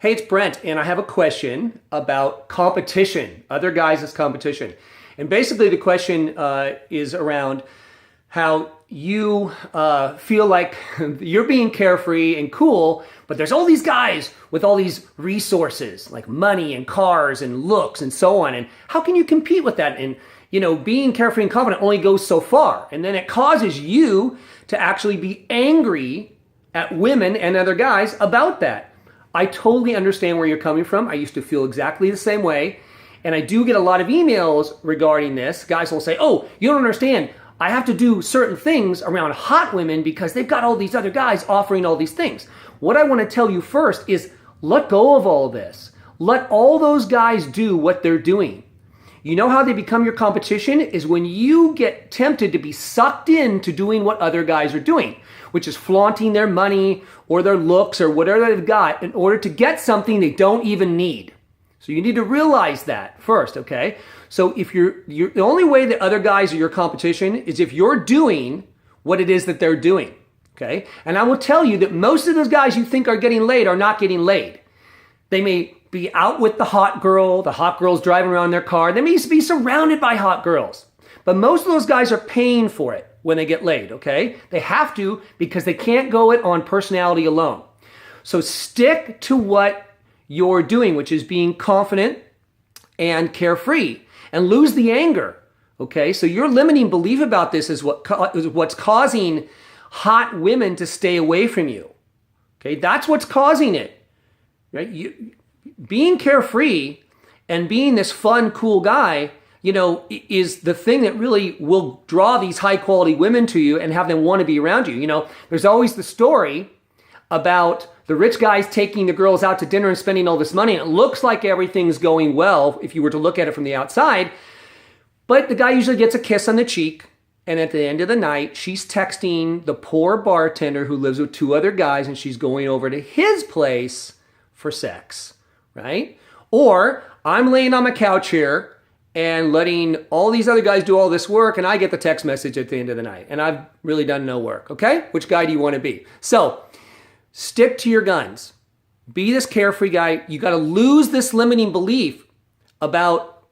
Hey, it's Brent, and I have a question about competition, other guys' as competition. And basically, the question is around how you feel like you're being carefree and cool, but there's all these guys with all these resources, like money and cars and looks and so on. And how can you compete with that? And, being carefree and confident only goes so far. And then it causes you to actually be angry at women and other guys about that. I totally understand where you're coming from. I used to feel exactly the same way. And I do get a lot of emails regarding this. Guys will say, oh, you don't understand. I have to do certain things around hot women because they've got all these other guys offering all these things. What I want to tell you first is let go of all of this. Let all those guys do what they're doing. You know how they become your competition is when you get tempted to be sucked into doing what other guys are doing, which is flaunting their money or their looks or whatever they've got in order to get something they don't even need. So you need to realize that first, okay? So if you're the only way that other guys are your competition is if you're doing what it is that they're doing, okay? And I will tell you that most of those guys you think are getting laid are not getting laid. They may be out with the hot girl's driving around their car. They may be surrounded by hot girls. But most of those guys are paying for it when they get laid, okay? They have to because they can't go it on personality alone. So stick to what you're doing, which is being confident and carefree, and lose the anger, okay? So your limiting belief about this is what's causing hot women to stay away from you, okay? That's what's causing it, right? Being carefree and being this fun, cool guy, is the thing that really will draw these high quality women to you and have them want to be around you. There's always the story about the rich guys taking the girls out to dinner and spending all this money. And it looks like everything's going well if you were to look at it from the outside. But the guy usually gets a kiss on the cheek. And at the end of the night, she's texting the poor bartender who lives with two other guys and she's going over to his place for sex, right? Or I'm laying on my couch here and letting all these other guys do all this work and I get the text message at the end of the night and I've really done no work, okay? Which guy do you want to be? So stick to your guns. Be this carefree guy. You got to lose this limiting belief about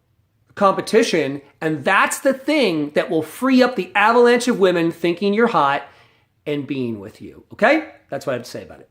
competition, and that's the thing that will free up the avalanche of women thinking you're hot and being with you, okay? That's what I have to say about it.